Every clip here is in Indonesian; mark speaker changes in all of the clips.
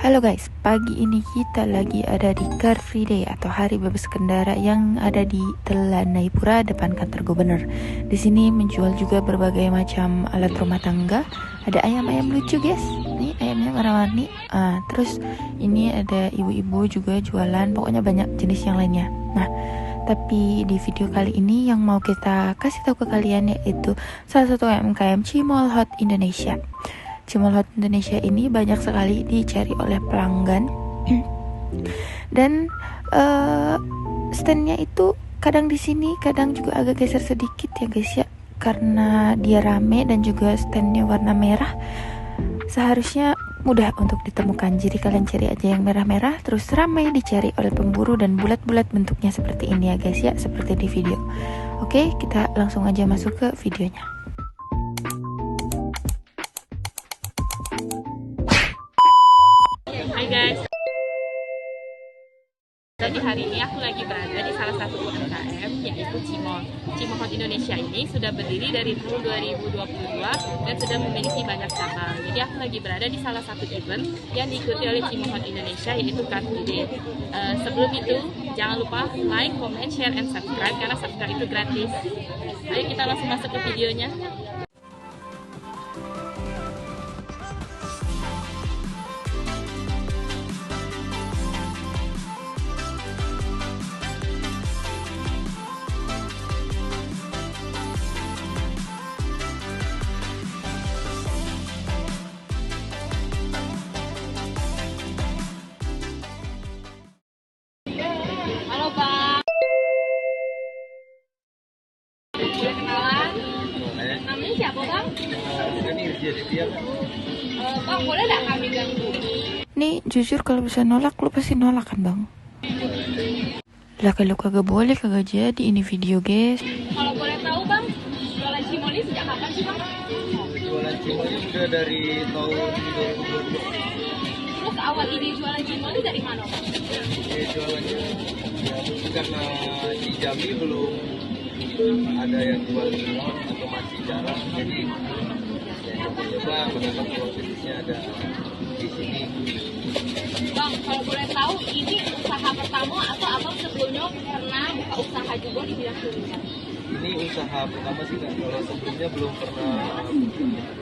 Speaker 1: Halo guys, pagi ini kita lagi ada di Car Free Day atau Hari Bebas Kendara yang ada di Telanai depan kantor gubernur. Di sini menjual juga berbagai macam alat rumah tangga. Ada ayam-ayam lucu guys. Nih ayamnya warna-warni. Terus ini ada ibu-ibu juga jualan. Pokoknya banyak jenis yang lainnya. Nah, tapi di video kali ini yang mau kita kasih tahu ke kalian yaitu salah satu UMKM Cimol Hot Indonesia. Cimol Hot Indonesia ini banyak sekali dicari oleh pelanggan dan standnya itu kadang di sini, kadang juga agak geser sedikit ya guys ya, karena dia rame dan juga standnya warna merah. Seharusnya mudah untuk ditemukan. Jadi kalian cari aja yang merah-merah, terus ramai dicari oleh pemburu dan bulat-bulat bentuknya seperti ini ya guys ya, seperti di video. Oke, kita langsung aja masuk ke videonya.
Speaker 2: Hai guys, jadi hari ini aku lagi berada di salah satu UMKM yaitu Cimol. Cimol Hot Indonesia ini sudah berdiri dari tahun 2022 dan sudah memiliki banyak cabang. Jadi aku lagi berada di salah satu event yang diikuti oleh Cimol Hot Indonesia yaitu Car Free Day. Sebelum itu jangan lupa like, comment, share, and subscribe karena subscribe itu gratis. Ayo kita langsung masuk ke videonya. Halo Bang, boleh kenalan? Namanya siapa Bang? Bang, boleh nggak kami ganggu?
Speaker 1: Nih jujur kalau bisa nolak lu pasti nolak kan bang? Lah kalau kagak boleh kagak jadi ini video guys.
Speaker 2: Kalau boleh tahu Bang, jualan cimol ini sejak kapan sih Bang?
Speaker 3: Jualan cimol ini udah dari tahun 2022.
Speaker 2: Terus awal ide jualan cimol ini dari mana Bang?
Speaker 3: Jualannya ya mungkin karena di Jambi belum ada yang jual cimol atau masih jarang, jadi ya coba mendapat peluang bisnisnya ada di sini.
Speaker 2: Bang, kalau boleh tahu ini usaha pertama atau Abang sebelumnya pernah buka usaha juga di bidang tulisan?
Speaker 3: Ini usaha pertama sih Kak, kalau sebelumnya belum pernah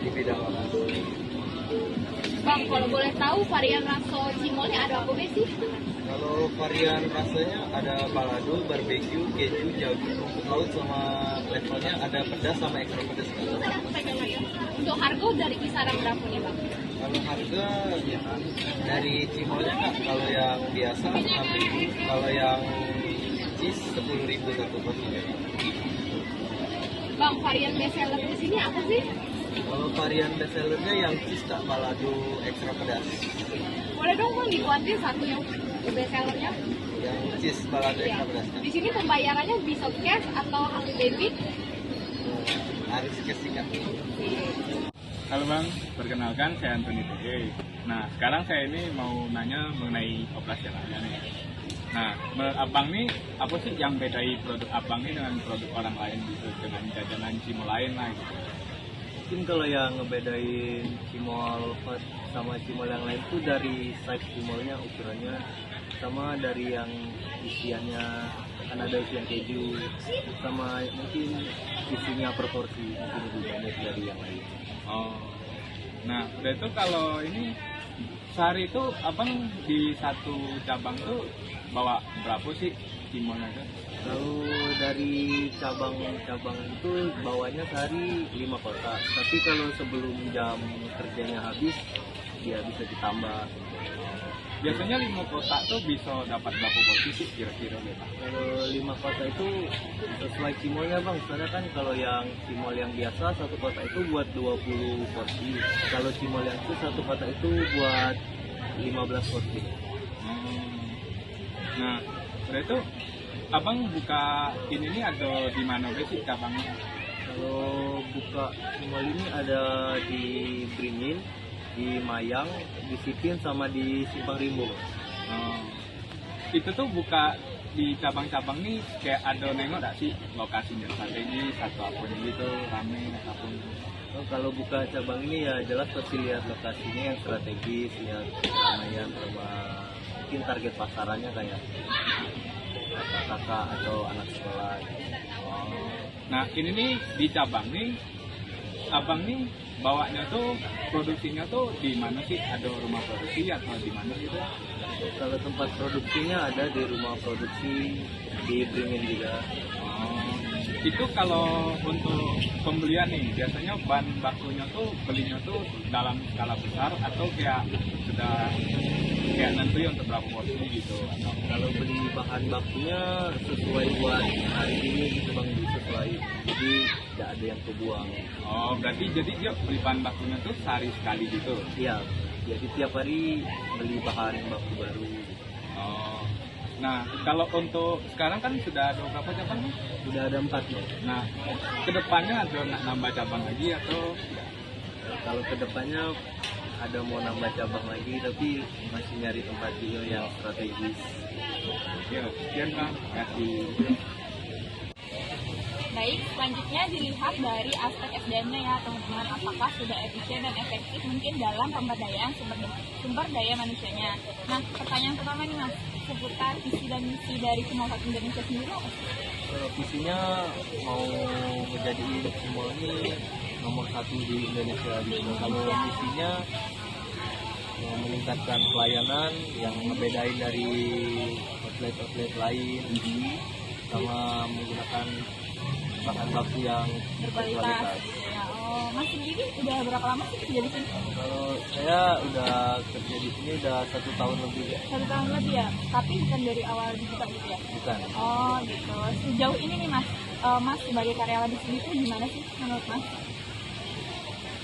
Speaker 3: di bidang apa.
Speaker 2: Bang, kalau boleh tahu varian rasa cimolnya ada apa sih?
Speaker 3: Kalau varian rasanya ada balado, barbecue, keju, jagung, rumput laut sama levelnya ada pedas sama ekstra pedas.
Speaker 2: Untuk harga dari kisaran berapa nih Bang?
Speaker 3: Kalau harga ya, dari cimolnya Kak, kalau yang biasa 6.000, kalau yang cheese 10.000 satu porsi.
Speaker 2: Bang, varian best seller di sini apa sih?
Speaker 3: Kalau varian best sellernya yang cheese Kak, balado ekstra pedas.
Speaker 2: Boleh dong Bang dibuatin satu yang best sellernya?
Speaker 3: Yang cheese balado
Speaker 2: Ya.
Speaker 3: ekstra pedas Kak.
Speaker 2: Di sini pembayarannya bisa cash atau harus debit?
Speaker 3: Harus cash sih Kak.
Speaker 4: Halo Bang, perkenalkan saya Antoni TG. Nah, sekarang saya ini mau nanya mengenai operasionalnya nih. Nah, menurut Abang nih, apa sih yang bedai produk Abang ini dengan produk orang lain gitu, dengan jajanan cimol lain lah gitu?
Speaker 3: Mungkin kalau yang ngebedain cimol hot sama cimol yang lain tuh dari size cimolnya, ukurannya, sama dari yang isiannya, kan ada isian keju, sama mungkin isinya proporsi mungkin lebih banyak dari yang lain.
Speaker 4: Oh, nah udah itu kalau ini sehari itu Abang di satu cabang tuh bawa berapa sih cimolnya tuh?
Speaker 3: Kalau dari cabang-cabang itu bawanya sehari 5 kotak, tapi kalau sebelum jam kerjanya habis ya bisa ditambah.
Speaker 4: Biasanya 5 kotak tuh bisa dapat berapa porsi sih kira-kira gitu?
Speaker 3: Kalau 5 kotak itu sesuai cimolnya Bang, soalnya kan kalau yang cimol yang biasa satu kotak itu buat 20 porsi, kalau cimol yang itu satu kotak itu buat 15 porsi.
Speaker 4: Nah, udah itu Abang buka ini nih atau di mana sih cabangnya?
Speaker 3: Kalau buka cimol ini ada di Beringin, di Mayang, di Sipin, sama di Simpang Rimbo.
Speaker 4: Itu tuh buka di cabang-cabang nih kayak ada nengok gak sih lokasinya strategis atau apa gitu rame ataupun?
Speaker 3: Oh, kalau buka cabang ini ya jelas pasti lihat lokasinya yang strategis, lihat keramaian sama mungkin target pasarannya kayak kakak-kakak atau anak sekolah.
Speaker 4: Oh. Nah ini nih di cabang nih, abang nih bawanya tuh produksinya tuh di mana sih? Ada rumah produksi atau di mana gitu?
Speaker 3: Kalau tempat produksinya ada di rumah produksi di Beringin juga.
Speaker 4: Oh, itu kalau untuk pembelian nih biasanya bahan bakunya tuh belinya tuh dalam skala besar atau kayak sudah kayak nanti untuk berapa porsi gitu? Atau
Speaker 3: Kalau beli bahan bakunya sesuai buat hari ini gitu bang, sesuai, jadi tidak ada yang kebuang.
Speaker 4: oh berarti jadi dia beli bahan bakunya tuh sehari sekali gitu?
Speaker 3: Iya, jadi tiap hari beli bahan baku baru.
Speaker 4: Oh, nah kalau untuk sekarang kan sudah ada berapa cabang nih?
Speaker 3: Sudah ada 4 nih.
Speaker 4: Nah kedepannya ada nambah cabang lagi atau?
Speaker 3: Kalau kedepannya ada mau nambah cabang lagi, tapi masih nyari tempat juga yang strategis.
Speaker 4: Ya, sekian bang, kasih.
Speaker 5: Baik, selanjutnya dilihat dari aspek SDM-nya ya teman-teman, apakah sudah efisien dan efektif mungkin dalam pemberdayaan sumber daya manusianya. Nah, pertanyaan pertama nih mas, seputar visi dan misi dari Cimol Hot Indonesia sendiri apa sih?
Speaker 3: Visinya mau menjadiin Cimol ini nomor 1 di Indonesia. Kalau misinya mau meningkatkan pelayanan yang membedain dari outlet-outlet lain, sama menggunakan bahan baku yang
Speaker 5: Berkualitas
Speaker 3: berkualitas.
Speaker 5: gitu ya. Oh, mas sendiri udah berapa lama sih kerja di sini?
Speaker 3: Kalau saya udah kerja di sini udah 1 tahun lebih ya.
Speaker 5: 1 tahun lebih ya, tapi bukan dari awal dibuka gitu ya?
Speaker 3: Bukan.
Speaker 5: Oh gitu. Sejauh ini nih mas, mas sebagai karyawan di sini tuh gimana sih menurut mas?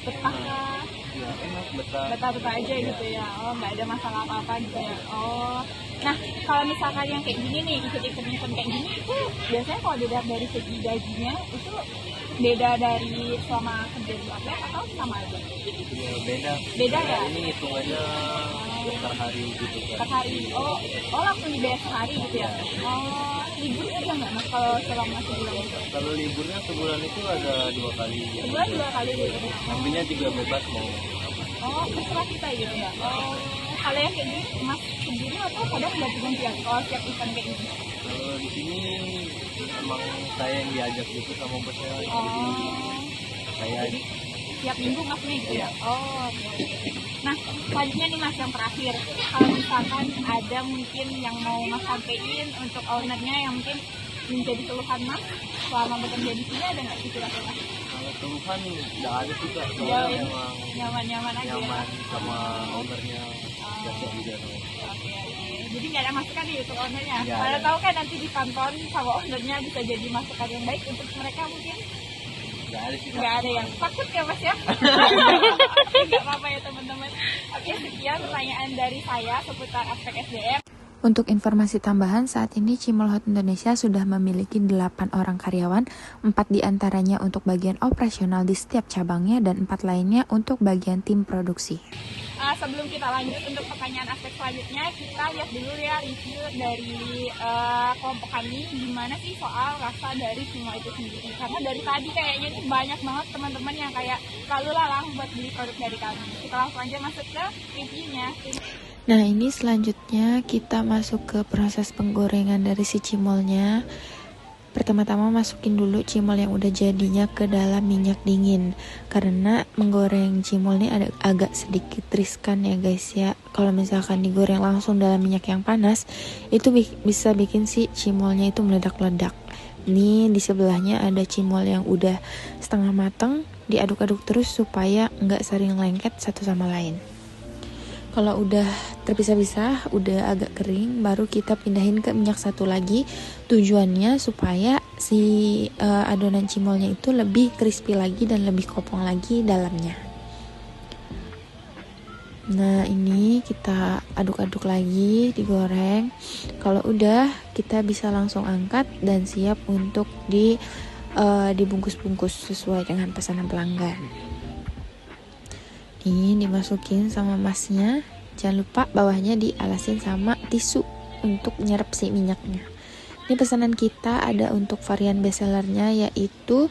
Speaker 5: Betah kah?
Speaker 3: Ya enak, betah.
Speaker 5: Betah-betah aja
Speaker 3: Iya.
Speaker 5: gitu ya. Oh, nggak ada masalah apa-apa gitu ya. Oh, nah kalau misalkan yang kayak gini nih, ikut-ikut event kayak gini itu biasanya kalau dilihat dari segi gajinya itu beda dari selama kerja di outlet atau sama aja?
Speaker 3: Ya, beda.
Speaker 5: Beda ya?
Speaker 3: Ini hitungannya per hari gitu kan.
Speaker 5: Per hari. Oh, langsung dibayar sehari gitu ya? Oh, liburnya ada nggak mas kalau selama sebulan itu?
Speaker 3: Kalau liburnya sebulan itu ada 2 kali.
Speaker 5: Sebulan 2 kali liburnya.
Speaker 3: Nantinya juga bebas mau.
Speaker 5: Oh, terserah kita gitu ya. Oh, kalau yang kayak gini mas sendiri atau kadang nggak gantian kalau siap event kayak gini?
Speaker 3: Kalau di sini emang saya yang diajak gitu sama bosnya. Jadi
Speaker 5: Oh,
Speaker 3: saya
Speaker 5: tiap minggu masnya gitu ya?
Speaker 3: Iya.
Speaker 5: Oh, oke. Nah, selanjutnya nih mas yang terakhir. Kalau misalkan ada mungkin yang mau mas sampein untuk ownernya yang mungkin menjadi keluhan mas selama bekerja di sini, ada nggak sih kira-kira?
Speaker 3: kalau keluhan nggak ada sih kak.
Speaker 5: Jauh
Speaker 3: Soalnya
Speaker 5: ya?
Speaker 3: emang
Speaker 5: Nyaman-nyaman aja ya?
Speaker 3: nyaman sama ownernya. Biasa juga tuh.
Speaker 5: Oke. Jadi nggak ada masukan nih untuk ownernya?
Speaker 3: Nggak
Speaker 5: Kalau
Speaker 3: ada.
Speaker 5: tahu kan nanti ditonton sama ownernya bisa jadi masukan yang baik untuk mereka mungkin?
Speaker 3: Nggak ada sih kak.
Speaker 5: Nggak ada yang takut ya mas ya? Oke, nggak apa-apa ya teman-teman. Oke, sekian pertanyaan dari saya seputar aspek SDM.
Speaker 1: Untuk informasi tambahan, saat ini Cimol Hot Indonesia sudah memiliki 8 orang karyawan, 4 diantaranya untuk bagian operasional di setiap cabangnya dan 4 lainnya untuk bagian tim produksi.
Speaker 5: Sebelum kita lanjut untuk pertanyaan aspek selanjutnya, kita lihat dulu ya review dari kelompok kami gimana sih soal rasa dari Cimol itu sendiri. Karena dari tadi kayaknya tuh banyak banget teman-teman yang kayak selalu lalang buat beli produk dari kami. Kita langsung aja masuk ke reviewnya.
Speaker 1: Nah, ini selanjutnya kita masuk ke proses penggorengan dari si cimolnya. Pertama-tama masukin dulu cimol yang udah jadinya ke dalam minyak dingin. Karena menggoreng cimol ini agak sedikit riskan ya guys ya. Kalau misalkan digoreng langsung dalam minyak yang panas, itu bisa bikin si cimolnya itu meledak-ledak. Ini di sebelahnya ada cimol yang udah setengah mateng, diaduk-aduk terus supaya nggak saling lengket satu sama lain. Kalau udah terpisah-pisah, udah agak kering, baru kita pindahin ke minyak satu lagi. Tujuannya supaya si adonan cimolnya itu lebih crispy lagi dan lebih kopong lagi dalamnya. Nah, ini kita aduk-aduk lagi, digoreng. Kalau udah, kita bisa langsung angkat dan siap untuk dibungkus-bungkus sesuai dengan pesanan pelanggan. Ini dimasukin sama masnya. Jangan lupa bawahnya dialasin sama tisu untuk nyerap si minyaknya. Ini pesanan kita ada untuk varian bestsellernya yaitu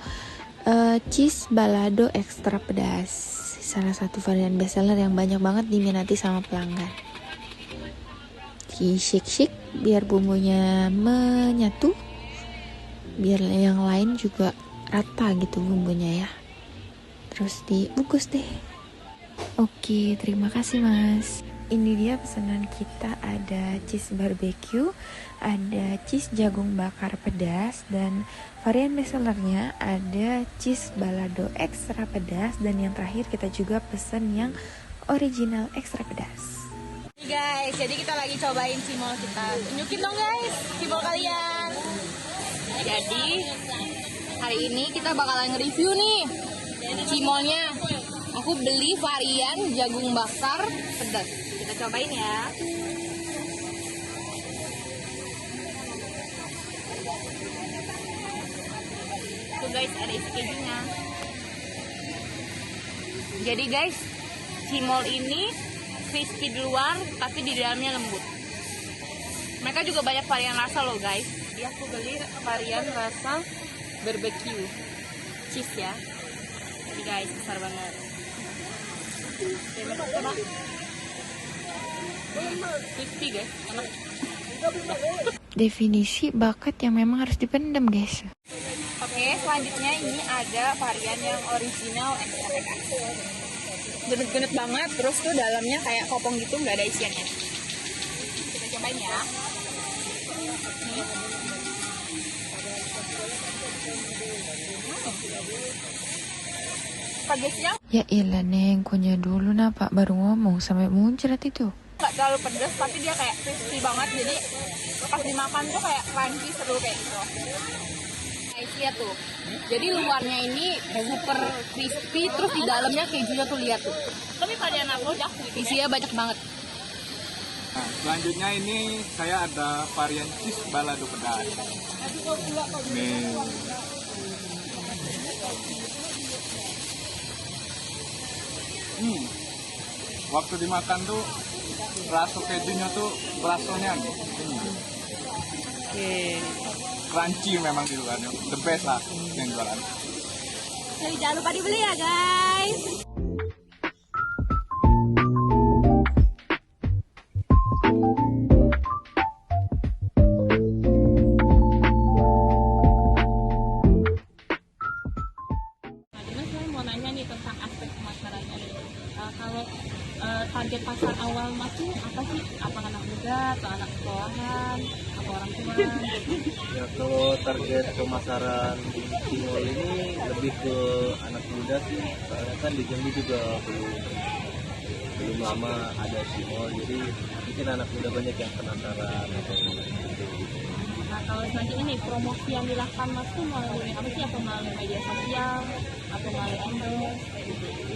Speaker 1: cheese balado ekstra pedas, salah satu varian bestseller yang banyak banget diminati sama pelanggan. Di shake biar bumbunya menyatu, biar yang lain juga rata gitu bumbunya ya. Terus dibungkus deh. Oke, terima kasih mas. Ini dia pesanan kita, ada cheese barbecue, ada cheese jagung bakar pedas, dan varian bestsellernya ada cheese balado ekstra pedas, dan yang terakhir kita juga pesen yang original ekstra pedas.
Speaker 5: Guys, jadi kita lagi cobain cimol kita. Tunjukin dong guys, cimol kalian. Jadi hari ini kita bakalan nge-review nih cimolnya. Aku beli varian jagung bakar pedas. Kita cobain ya. Tuh guys, ada isi kejunya. Jadi guys, cimol ini crispy di luar tapi di dalamnya lembut. Mereka juga banyak varian rasa loh guys. Jadi aku beli varian rasa barbecue cheese ya. Jadi guys, besar banget. Coba. Crispy guys, enak.
Speaker 1: Definisi bakat yang memang harus dipendam guys.
Speaker 5: Oke, selanjutnya ini ada varian yang original ekstra pedas. Genet-genet banget, terus tuh dalamnya kayak kopong gitu, nggak ada isiannya. Kita cobain ya. Pedasnya
Speaker 1: Ya ilah neng, kunyah dulu pak baru ngomong sampai muncrat itu.
Speaker 5: nggak terlalu pedas, tapi dia kayak crispy banget, jadi pas dimakan tuh kayak crunchy, seru kayak gitu. Guys, lihat tuh. Jadi luarnya ini super crispy, terus di dalamnya kejunya tuh lihat tuh. Tapi varian aku udah isinya banyak banget.
Speaker 4: Nah, selanjutnya ini saya ada varian cheese balado pedas. Nih. Waktu dimakan tuh rasa kejunya tuh rasanya crunchy memang di luarnya. The best lah yang jualan.
Speaker 5: Jadi jangan lupa dibeli ya guys.
Speaker 2: Saya mau nanya nih tentang aspek pemasarannya nih. Kalau target pasar awal mas tuh apa sih? Apa anak muda atau anak sekolahan atau orang tua?
Speaker 3: Ya kalau target pemasaran cimol ini lebih ke anak muda sih, soalnya kan di Jambi juga belum lama ada cimol, jadi mungkin anak muda banyak yang penasaran atau gitu.
Speaker 2: Nah kalau selanjutnya nih promosi yang dilakukan mas tuh melalui apa sih? Apa melalui media sosial atau melalui endorse?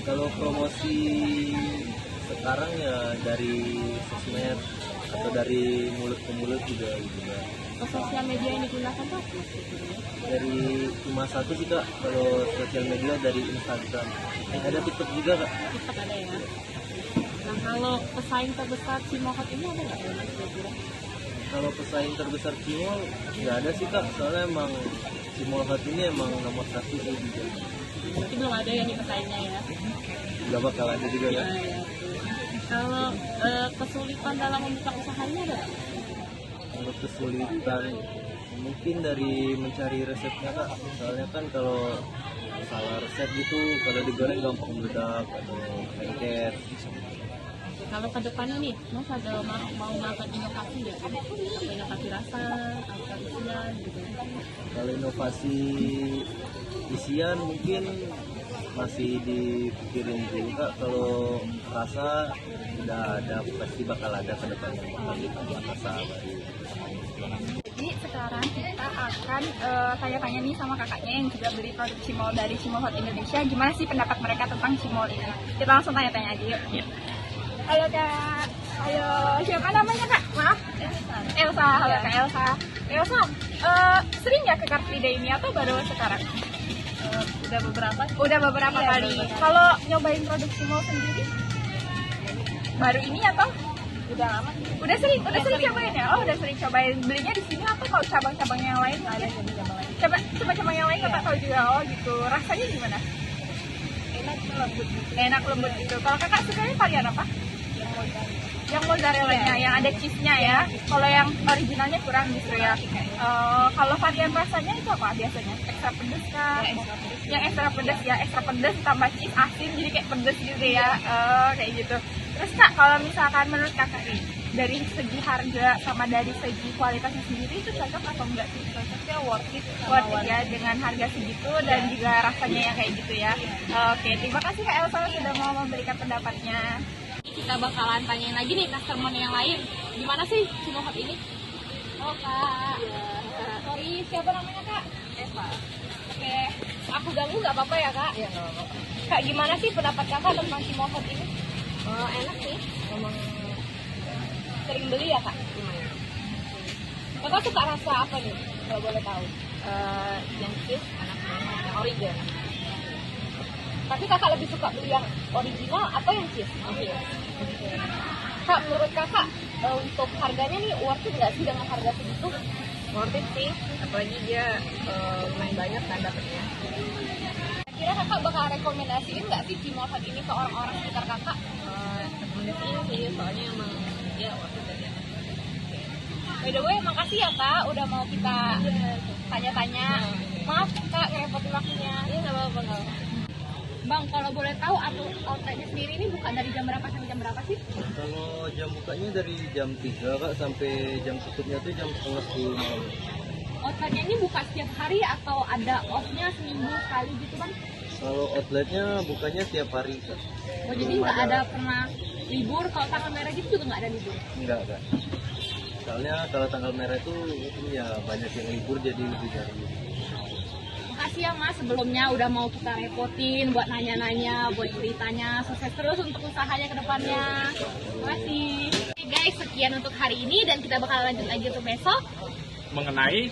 Speaker 3: Kalau promosi sekarang ya dari sosmed atau dari mulut ke mulut juga gitu kan.
Speaker 2: Sosial media yang digunakan tuh apa?
Speaker 3: Dari cuma satu sih kak, kalau sosial media dari Instagram. Ada TikTok juga kak.
Speaker 2: TikTok ada ya. Nah kalau pesaing terbesar Cimol Hot ini ada nggak ya mas kira-kira?
Speaker 3: Kalau pesaing terbesar Cimol nggak ada sih kak, soalnya emang Cimol Hot ini emang nomor satu sih di Jambi.
Speaker 2: Berarti belum ada yang pesaingnya ya?
Speaker 3: Nggak bakal ada juga
Speaker 2: Iya,
Speaker 3: kan.
Speaker 2: iya. Kalau kesulitan dalam membuka usahanya ada nggak?
Speaker 3: Untuk kesulitan mungkin dari mencari resepnya kak, soalnya kan kalau salah resep gitu kalau digoreng gampang meledak atau lengket.
Speaker 2: Kalau ke depannya nih, mas ada mau melakukan inovasi nggak? Inovasi rasa atau isian gitu?
Speaker 3: Kalau inovasi isian mungkin masih dipikirin dulu kak. Kalau rasa udah ada, pasti bakal ada ke depannya bakal ditambah rasa baru.
Speaker 5: Jadi sekarang kita akan tanya-tanya nih sama kakaknya yang juga beli produk cimol dari Cimol Hot Indonesia. Gimana sih pendapat mereka tentang cimol ini? Kita langsung tanya-tanya aja yuk. Halo kak, halo siapa namanya kak? Maaf, Elsa. Halo kak Elsa. Elsa, sering nggak ke Car Free Day ini atau baru sekarang? Udah beberapa kali. Kalau nyobain produk cimol sendiri, baru ini atau? Udah lama. Udah sering cobain ya? Oh, udah sering cobain. Belinya di sini apa kalau cabang-cabang yang lain? Ada jadi cabang lain. Cabang yang lain kakak tahu juga. Oh gitu. Rasanya gimana? Enak lembut gitu. Kalau kakak sukanya varian apa? Yang mozzarella-nya, yang ada cheese-nya ya. Kalau yang originalnya kurang gitu ya. Kalau varian rasanya itu apa biasanya? Ekstra pedas kah? Yang ekstra pedas ya, ekstra pedas tambah cheese asin jadi kayak pedas gitu ya. Kayak gitu. Terus Kak, kalau misalkan menurut kakak nih, dari segi harga sama dari segi kualitasnya sendiri itu cocok atau enggak sih? Cocoknya worth it ya dengan harga segitu dan juga rasanya yang kayak gitu ya. Oke, terima kasih Kak Elsa sudah mau memberikan pendapatnya. Kita bakalan tanyain lagi nih customer yang lain, gimana sih Cimo Hot ini? Oh Kak, sorry siapa namanya Kak? Eva. Oke, aku ganggu nggak apa-apa ya Kak? Iya nggak apa-apa. Kak, gimana sih pendapat kakak tentang Cimo Hot ini? Enak sih, memang sering beli ya Kak? Lumayan. Kakak suka rasa apa nih, kalau boleh tahu? Yang cheese enak banget, yang original. Tapi kakak lebih suka beli yang original atau yang cheese? Okay. Kak, menurut kakak untuk harganya nih worth it nggak sih dengan harga segitu? Worth it sih, apalagi dia lumayan banyak kan dapetnya. Kira kakak bakal rekomendasiin nggak sih Cimo Hot ini ke orang-orang sekitar kakak? Rekomendasiin sih, soalnya emang ya worth it aja. By the way, makasih ya Kak udah mau kita tanya-tanya. Maaf Kak, ngerepotin waktunya. Iya nggak apa-apa. Bang, kalau boleh tahu outletnya sendiri ini buka dari jam berapa sampai jam berapa sih?
Speaker 3: Kalau jam bukanya dari jam 3 Kak sampai jam tutupnya tuh jam 9:30 malam.
Speaker 5: Outletnya ini buka setiap hari atau ada off-nya seminggu sekali gitu Bang?
Speaker 3: Kalau outletnya bukanya tiap hari Kak.
Speaker 5: Oh jadi nggak ada pernah libur, kalau tanggal merah gitu juga nggak ada libur?
Speaker 3: Enggak Kak. Soalnya kalau tanggal merah itu ya banyak yang libur jadi lebih dari.
Speaker 5: Makasih ya Mas sebelumnya udah mau kita repotin buat nanya-nanya, buat ceritanya. Sukses terus untuk usahanya ke depannya. Makasih. Oke guys, sekian untuk hari ini dan kita bakal lanjut lagi untuk besok.
Speaker 4: Mengenai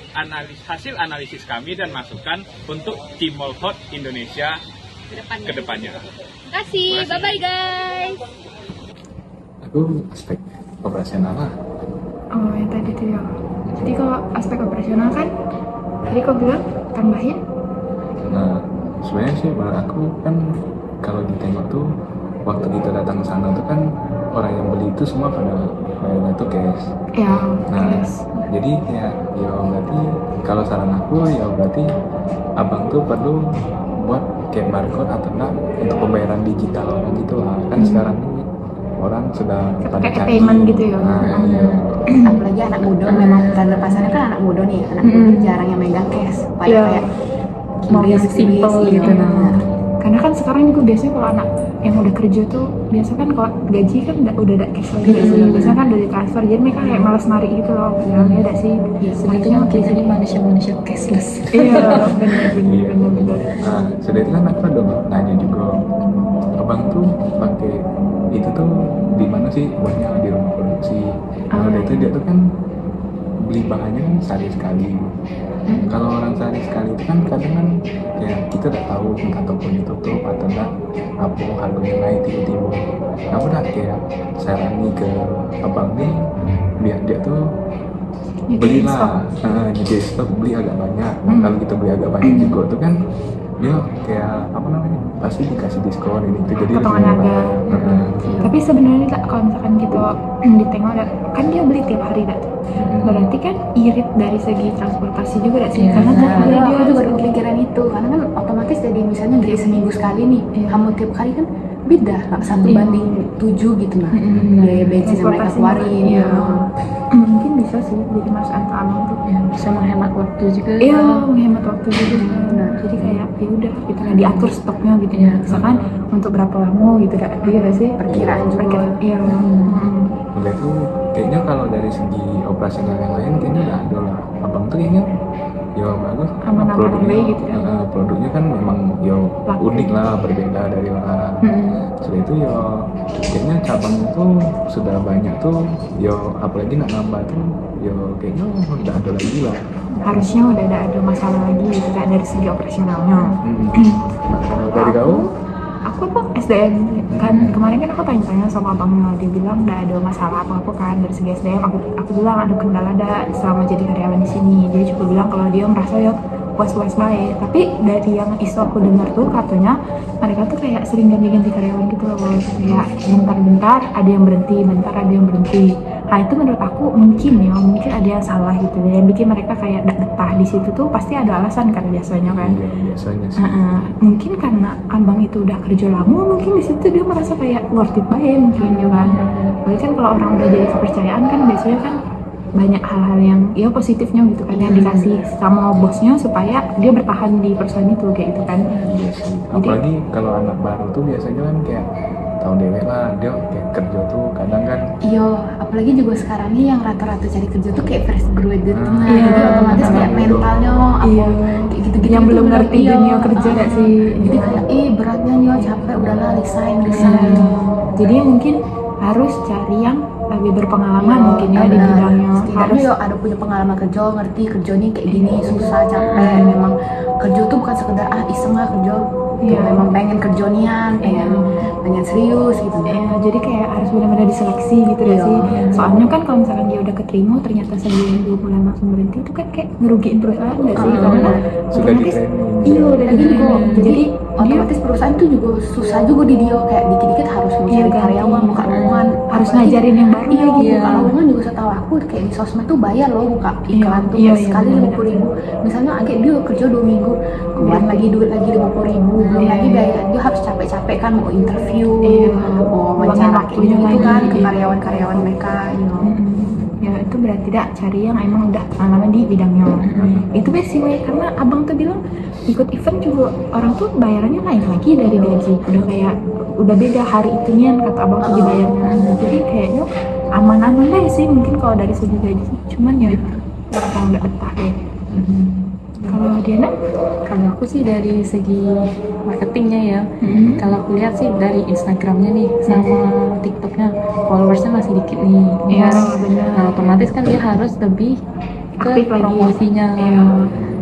Speaker 4: hasil analisis kami dan masukan untuk Cimo Hot Indonesia ke depannya.
Speaker 5: Terima kasih. Bye-bye guys.
Speaker 6: Aku aspek operasional lah.
Speaker 1: Oh, yang tadi tuh ya. Jadi kalau aspek operasional kan, tadi kau bilang tambahin.
Speaker 6: Nah, sebenarnya sih menurut aku kan kalau ditengok tuh waktu kita datang ke sana tuh kan orang yang beli itu semua pada bayarnya tuh cash.
Speaker 1: Ya,
Speaker 6: Nah,
Speaker 1: cash.
Speaker 6: jadi ya berarti kalau saran aku ya berarti abang tuh perlu buat kayak barcode atau enggak untuk pembayaran digital gitu lah. Kan sekarang ini orang sudah pada
Speaker 1: Kayak
Speaker 6: canggih.
Speaker 1: payment gitu ya.
Speaker 6: Nah, iya.
Speaker 7: Apalagi anak muda, memang tanda pasarnya kan anak muda nih, anak muda jarang yang megang cash, kayak
Speaker 1: Mau yang simple
Speaker 7: iya,
Speaker 1: gitu nah.
Speaker 7: benar.
Speaker 1: Karena kan sekarang juga biasanya kalau anak yang udah kerja tuh biasa kan kalau gaji kan udah ada cash lagi biasanya kan udah ditransfer, jadi mereka kayak malas narik gitu loh. Ya ada sih.
Speaker 7: Ya, sebetulnya kita ini manusia cashless.
Speaker 1: Iya, benar.
Speaker 6: Nah, sudah itu kan aku ada nanya juga, abang tuh pakai itu tuh di mana sih buatnya di rumah produksi. Kalau itu dia tuh kan beli bahannya kan sehari sekali. Kalau orang sehari sekali itu kan kadang kan ya kita udah tahu entah tokonya tutup atau enggak apa harganya naik tiba-tiba. Nah udah kayak sarani ke abang nih biar dia tuh belilah, jadi stok beli agak banyak. Nah kalau kita beli agak banyak juga tuh kan dia kayak apa namanya pasti dikasih diskon ini itu jadi
Speaker 1: Potongan
Speaker 6: lebih
Speaker 1: harga.
Speaker 6: murah.
Speaker 1: Tapi sebenarnya Kak, kalau misalkan kita ditengok kan dia beli tiap hari Kak. Berarti kan irit dari segi transportasi juga Kak sih. Karena tiap hari
Speaker 7: Aku
Speaker 1: dia
Speaker 7: juga kepikiran itu, karena kan otomatis jadi misalnya beli seminggu sekali nih, kamu tiap hari kan beda, 1:7 gitu nah, biaya bensin yang mereka
Speaker 1: Transportasi
Speaker 7: keluarin.
Speaker 1: iya. Mungkin bisa sih jadi Mas Antam tuh.
Speaker 7: Bisa menghemat waktu juga.
Speaker 1: Iya, menghemat waktu juga. Jadi kayak ya udah kita nggak diatur stoknya gitu ya. Misalkan untuk berapa lama gitu Kak. Iya nggak sih?
Speaker 7: Perkiraan juga.
Speaker 1: Iya.
Speaker 6: Udah tuh kayaknya kalau dari segi operasional yang lain kayaknya udah ada lah. Abang tuh kayaknya ya bagus.
Speaker 1: Aman-aman
Speaker 6: Produknya
Speaker 1: baik gitu ya.
Speaker 6: produknya kan memang ya
Speaker 1: Laku.
Speaker 6: unik lah, berbeda dari orang. Setelah itu ya kayaknya cabang itu sudah banyak tuh. Ya apalagi nak nambah tuh ya kayaknya udah ada lagi lah.
Speaker 1: Harusnya udah ada masalah lagi gitu Kak dari segi operasionalnya.
Speaker 6: Nah, kalau dari kau?
Speaker 1: Aku
Speaker 7: aku tuh SDM kan, kemarin kan aku tanya-tanya sama abangnya, dia bilang nggak ada masalah apa-apa kan dari segi SDM. Aku bilang ada kendala ada selama jadi karyawan di sini. Dia juga bilang kalau dia merasa ya was-was baik. Tapi dari yang isu aku dengar tuh katanya mereka tuh kayak sering ganti-ganti karyawan gitu loh, kayak bentar-bentar ada yang berhenti, bentar ada yang berhenti. Nah itu menurut aku mungkin ada yang salah gitu, yang bikin mereka kayak gak betah di situ tuh pasti ada alasan kan biasanya kan.
Speaker 6: Iya, biasanya sih.
Speaker 7: Mungkin karena abang itu udah kerja lama, mungkin di situ dia merasa kayak worth it banget mungkin ya kan. Tapi kan kalau orang udah jadi kepercayaan kan biasanya kan banyak hal-hal yang ya positifnya gitu kan yang dikasih sama bosnya supaya dia bertahan di perusahaan itu kayak gitu kan.
Speaker 6: Iya sih. Apalagi kalau anak baru tuh biasanya kan kayak tahu dewek lah, dia kayak kerja tuh kadang kan.
Speaker 7: Iya, apalagi juga sekarang nih yang rata-rata cari kerja tuh kayak fresh graduate.
Speaker 6: Iya,
Speaker 7: Jadi otomatis kayak mentalnya apa kayak gitu-gitu yang belum ngerti dunia kerja gak sih. Jadi kayak beratnya nih capek udahlah resign. Jadi mungkin harus cari yang lebih berpengalaman mungkin ya di bidangnya. Harus ada punya pengalaman kerja, ngerti kerja nih kayak gini susah capek. Memang kerja tuh bukan sekedar iseng lah kerja. Memang pengen kerja nian, pengen serius gitu. Jadi kayak harus benar-benar diseleksi gitu ya sih. Soalnya kan kalau misalkan dia udah keterima ternyata sebulan 2 bulan langsung berhenti itu kan kayak ngerugiin perusahaan nggak sih? Karena
Speaker 6: Sudah
Speaker 7: otomatis
Speaker 6: di-training.
Speaker 7: udah di jadi otomatis perusahaan tuh juga susah juga di dia, kayak dikit-dikit harus mencari karyawan, buka lowongan, harus ngajarin yang baru buka lowongan juga setahu aku kayak di sosmed tuh bayar loh buka iklan tuh sekali 50.000. Misalnya agak dia kerja 2 minggu kemudian lagi duit lagi 50.000, belum lagi biaya dia harus capek-capek kan mau interview, mau wawancara kayak gitu kan ke karyawan-karyawan mereka ya itu berarti tidak cari yang emang udah pengalaman di bidangnya. Itu basic karena abang tuh bilang ikut event juga orang tuh bayarannya lain lagi dari gaji, udah beda hari itunya kata abang tuh dibayarnya. Jadi kayaknya aman-aman deh sih mungkin kalau dari segi gaji, cuman ya orang nggak betah deh. Kalau Diana?
Speaker 8: Kalau aku sih dari segi marketingnya ya, kalau aku lihat sih dari Instagramnya nih sama TikToknya followersnya masih dikit nih.
Speaker 7: Iya benar.
Speaker 8: Nah otomatis kan dia harus lebih ke
Speaker 7: Aktif lagi.
Speaker 8: promosinya.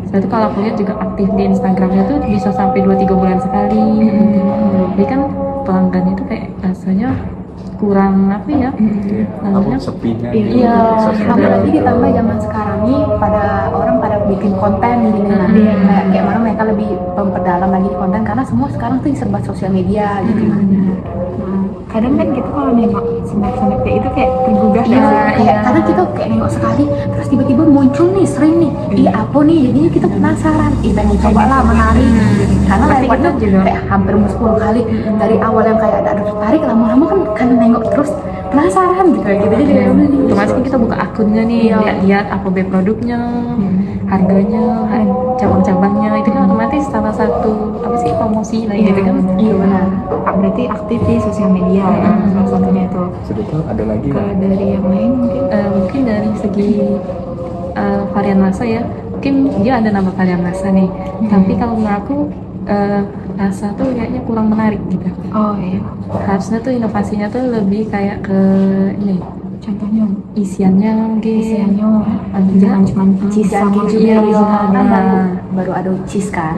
Speaker 8: Setelah itu kalau aku lihat juga aktif di Instagramnya tuh bisa sampai 2-3 bulan sekali. Jadi kan pelanggannya tuh kayak rasanya kurang apa ya?
Speaker 6: Apa sepinya gitu.
Speaker 8: Iya.
Speaker 7: Apalagi ditambah zaman sekarang nih orang pada bikin konten gini nanti kayak mana mereka lebih memperdalam lagi di konten karena semua sekarang tuh serba sosial media gitu. Kadang kan gitu kalau nengok snack kayak itu kayak tergugah karena kita kayak nengok sekali terus tiba-tiba muncul nih sering nih apa nih jadinya kita penasaran pengen coba lah menarik karena lewatnya kayak hampir 10 kali dari awal yang kayak ada tertarik lama-lama kan nengok terus penasaran gitu jadi
Speaker 8: otomatis kan kita buka akunnya nih lihat-lihat apa produknya, harganya, cabang-cabangnya itu kan otomatis salah satu apa sih promosi lah gitu kan.
Speaker 7: Iya benar. Berarti aktif di sosial media salah satunya itu.
Speaker 6: Sudah itu ada lagi
Speaker 7: Kalau
Speaker 6: nggak?
Speaker 7: dari yang lain
Speaker 8: Mungkin dari segi varian rasa ya, mungkin dia ada nama varian rasa nih, tapi kalau menurut aku rasa tuh kayaknya kurang menarik gitu.
Speaker 7: oh iya
Speaker 8: Harusnya tuh inovasinya tuh lebih kayak ke ini
Speaker 7: contohnya
Speaker 8: isiannya mungkin.
Speaker 7: jangan cuma cheese sama
Speaker 8: iya,
Speaker 7: original kan
Speaker 8: nah.
Speaker 7: baru ada cheese kan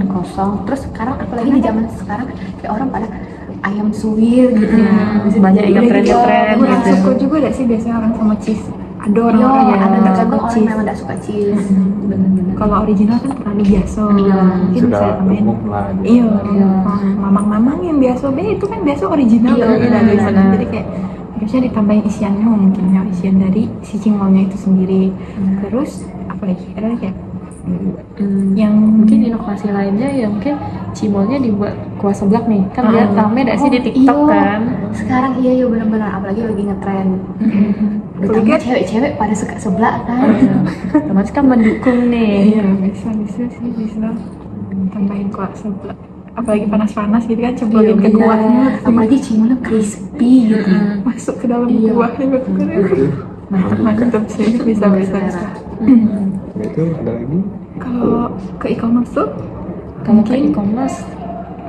Speaker 7: kosong terus sekarang apalagi di zaman sekarang kayak orang pada ayam suwir gitu
Speaker 8: banyak yang tren-tren
Speaker 7: gitu.
Speaker 8: gitu.
Speaker 7: Suka juga gak sih biasanya orang sama cheese ada orang yang ada tergantung orang
Speaker 5: cheese.
Speaker 7: memang gak suka cheese kalau original kan terlalu biasa mungkin
Speaker 6: Sudah
Speaker 7: saya tambahin
Speaker 6: umum lah gitu.
Speaker 7: iya mamang-mamang yang biasa itu kan biasa original jadi kayak harusnya ditambahin isiannya mungkin ya isian dari si cingolnya itu sendiri terus apa lagi ada lagi ya
Speaker 8: yang mungkin inovasi lainnya ya mungkin cimolnya dibuat kuah seblak nih kan lihat rame gak sih di TikTok kan
Speaker 7: sekarang iya benar-benar apalagi lagi ngetren ditambah cewek-cewek pada suka seblak kan
Speaker 8: otomatis kan mendukung nih.
Speaker 7: iya bisa tambahin kuah seblak apalagi panas-panas gitu kan cemplungin ke kuahnya apalagi cimolnya crispy gitu masuk ke dalam kuahnya mantap sih bisa
Speaker 6: Itu ada lagi?
Speaker 7: kalau ke e-commerce tuh
Speaker 8: Kalau ke e-commerce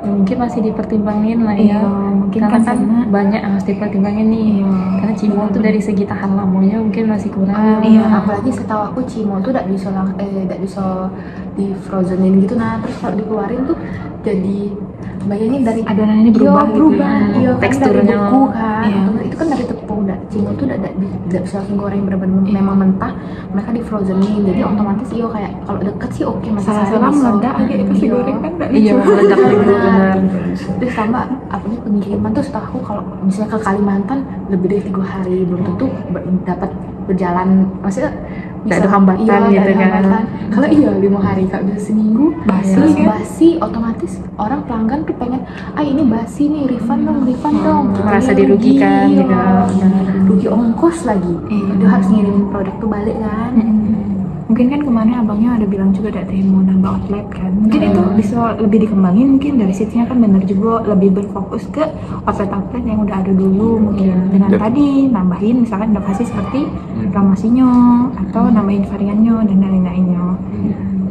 Speaker 8: mungkin masih dipertimbangin lah ya.
Speaker 7: mungkin
Speaker 8: Karena
Speaker 7: kan
Speaker 8: kan banyak yang harus dipertimbangin nih. Karena cimol tuh dari segi tahan lamanya mungkin masih kurang.
Speaker 7: apalagi setahu aku cimol tuh tidak bisa di frozenin gitu terus kalau dikeluarin tuh jadi bayangin dari
Speaker 8: adonannya berubah
Speaker 7: iya,
Speaker 8: gitu
Speaker 7: berubah
Speaker 8: ya.
Speaker 7: iya, kan
Speaker 8: Teksturnya.
Speaker 7: dari beku kan
Speaker 8: Iya.
Speaker 7: itu kan dari tepung cimol tuh tidak bisa langsung goreng bener-bener memang mentah, mereka di frozenin jadi otomatis iyo kayak kalau deket sih oke masih
Speaker 8: Salah-salah
Speaker 7: bisa.
Speaker 8: meledak aja itu si
Speaker 7: Iya.
Speaker 8: goreng kan nggak
Speaker 7: Iya,
Speaker 8: lucu.
Speaker 7: meledak juga
Speaker 8: Benar.
Speaker 7: terus sama apanya pengiriman tuh setahu aku kalau misalnya ke Kalimantan lebih dari 3 hari belum tentu dapat berjalan, maksudnya
Speaker 8: Nggak ada hambatan
Speaker 7: iya,
Speaker 8: gitu
Speaker 7: nggak ada
Speaker 8: kan.
Speaker 7: hambatan. Kalau iya 5 hari kalau bisa seminggu
Speaker 8: Basi
Speaker 7: terus
Speaker 8: kan?
Speaker 7: basi otomatis orang pelanggan tuh pengen ini basi nih refund dong
Speaker 8: Merasa
Speaker 7: Jadinya
Speaker 8: dirugikan
Speaker 7: rugi,
Speaker 8: gitu.
Speaker 7: iya. Rugi ongkos lagi dia harus ngirimin produk tuh balik kan.
Speaker 9: Mungkin kan kemarin abangnya ada bilang juga ada mau nambah outlet kan, mungkin itu bisa lebih dikembangin, mungkin dari situnya kan bener juga lebih berfokus ke outlet yang udah ada dulu mungkin dengan
Speaker 6: Yep.
Speaker 9: tadi nambahin misalkan inovasi seperti promosinya atau nambahin variannya dan lain-lainnya.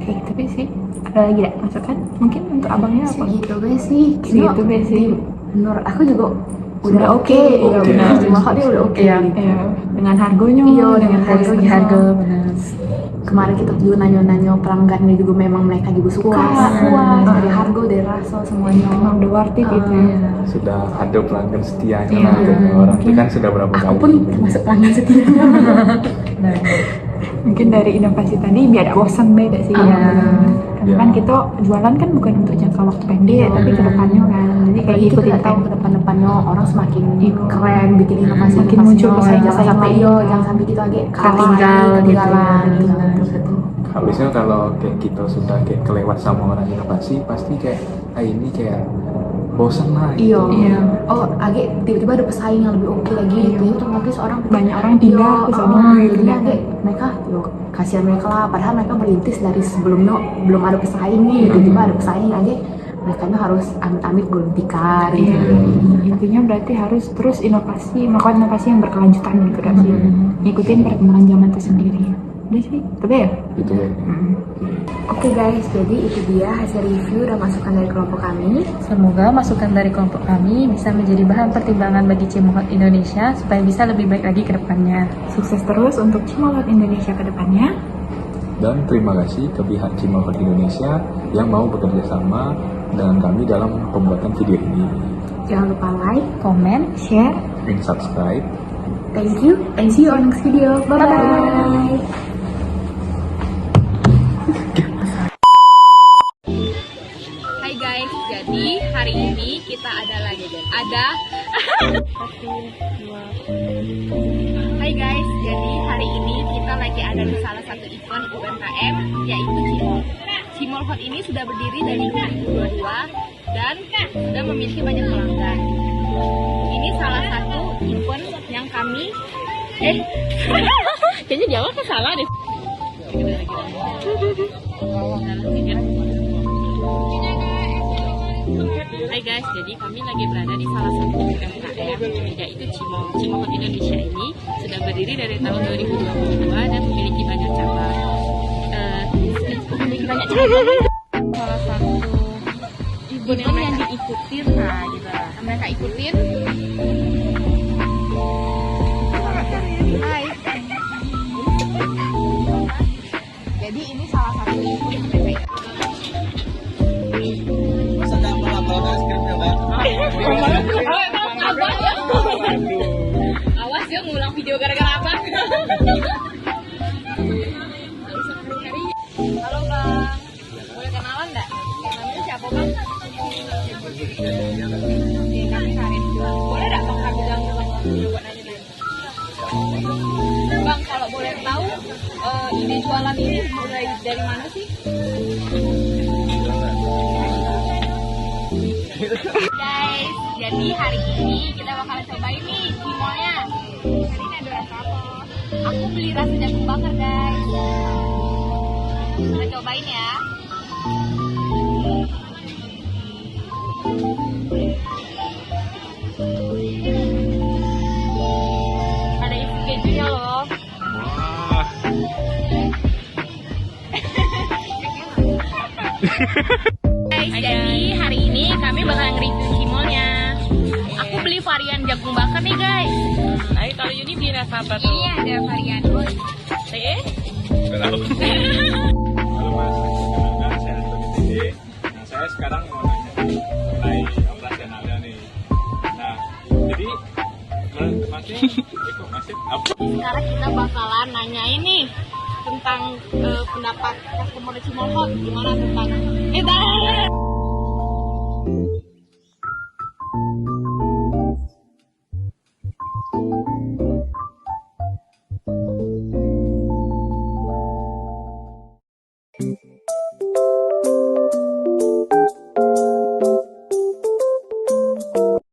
Speaker 9: Oke, tapi sih ada lagi ya masukan mungkin untuk abangnya apa?
Speaker 7: Segitu guys sih
Speaker 9: Segitu guys sih.
Speaker 7: menurut aku juga
Speaker 9: Udah oke,
Speaker 7: iya
Speaker 6: Oke.
Speaker 7: benar cuma dia udah oke
Speaker 8: Iya.
Speaker 9: Ya, dengan harganya,
Speaker 7: Iya, dengan
Speaker 8: Dari segi harga benar.
Speaker 7: kemarin kita juga nanya-nanya pelanggannya juga memang mereka juga suka puas dari harga dari rasa semuanya
Speaker 9: emang udah worth it gitu ya.
Speaker 6: Sudah ada pelanggan setianya
Speaker 9: Iya.
Speaker 6: lah gitu. Orang itu kan sudah berapa
Speaker 7: aku
Speaker 6: kali
Speaker 7: pun termasuk pelanggan setia.
Speaker 9: Mungkin dari inovasi tadi biar gak bosan beda sih ya. Karena kan kita jualan kan bukan untuk jangka waktu pendek tapi ke depannya kan, jadi kayak
Speaker 7: Kayak kita
Speaker 9: ikutin
Speaker 7: nggak tahu
Speaker 9: tren.
Speaker 7: ke depan-depannya orang semakin keren bikin inovasi
Speaker 9: Makin muncul pesaing-pesaing
Speaker 7: jangan sampai
Speaker 9: lain.
Speaker 7: iyo jangan sampai kita lagi
Speaker 8: Ketinggal gitu ya.
Speaker 7: ketinggalan gitu.
Speaker 6: habisnya kalau kayak kita sudah kayak kelewat sama orang inovasi pasti kayak ini kayak bosan lah
Speaker 7: Iya.
Speaker 9: Iya.
Speaker 7: Oh, agak tiba-tiba ada pesaing yang lebih oke lagi gitu. Itu otomatis orang
Speaker 9: Banyak orang pindah ke sana gitu
Speaker 7: Jadi
Speaker 9: kan.
Speaker 7: agak mereka kasihan mereka lah. Padahal mereka merintis dari sebelumnya belum ada pesaing nih. Tiba-tiba ada pesaing agak mereka harus amit-amit gulung tikar gitu.
Speaker 9: Iya. Intinya berarti harus terus melakukan inovasi yang berkelanjutan gitu kan sih. Ngikutin perkembangan zaman itu sendiri. Udah sih, tapi ya.
Speaker 6: gitu ya.
Speaker 7: Oke guys, jadi itu dia hasil review dan masukan dari kelompok kami.
Speaker 8: Semoga masukan dari kelompok kami bisa menjadi bahan pertimbangan bagi Cimohot Indonesia supaya bisa lebih baik lagi ke depannya.
Speaker 9: Sukses terus untuk Cimolot Indonesia ke depannya.
Speaker 6: Dan terima kasih ke pihak Cimohot Indonesia yang mau bekerja sama dengan kami dalam pembuatan video ini.
Speaker 7: Jangan lupa like,
Speaker 8: Komen,
Speaker 9: Share.
Speaker 6: Dan subscribe.
Speaker 7: thank you, and see you on next video. Bye-bye.
Speaker 2: Hai guys, jadi hari ini kita ada Hai guys, jadi hari ini kita lagi ada di salah satu event UMKM yaitu Cimol. Cimol Hot ini sudah berdiri dari 2022 dan sudah memiliki banyak pelanggan. Ini salah satu event yang kami kayaknya jawabnya salah deh. Hai guys, jadi kami lagi berada di salah satu UMKM yaitu Cimol. Cimol Hot Indonesia ini sudah berdiri dari tahun 2022 dan memiliki banyak cabang. Salah satu event yang diikutin, nah gitu lah. Mereka ikutin. Hai. Jadi ini salah satu event yang mereka ikutin. Awas ya ngulang video gara-gara apa? Halo bang, boleh kenalan nggak? Namanya siapa bang? Oke, kami Karin. Boleh nggak bang kami bilang video buat nanya-nanya? Bang, kalau boleh tahu ide jualan ini mulai dari mana sih? Guys, jadi hari ini kita bakal cobain nih cimolnya. Hari ini ada rasa apa? Aku beli rasa jagung bakar guys. Kita cobain ya. Ada isi kejunya loh. Guys, jadi hari ini kami bakal nge-review cimolnya. Aku beli varian jagung bakar nih guys. Ayo kalau Yuni beli rasa apa tuh? Ini ada varian
Speaker 4: Nggak tahu. Halo mas, perkenalkan saya Antoni Dede. Nah saya sekarang mau nanya mulai operasionalnya nih. Nah, jadi masih apa?
Speaker 5: Sekarang kita bakalan nanya ini tentang pendapat customer Cimol Hot gimana tentang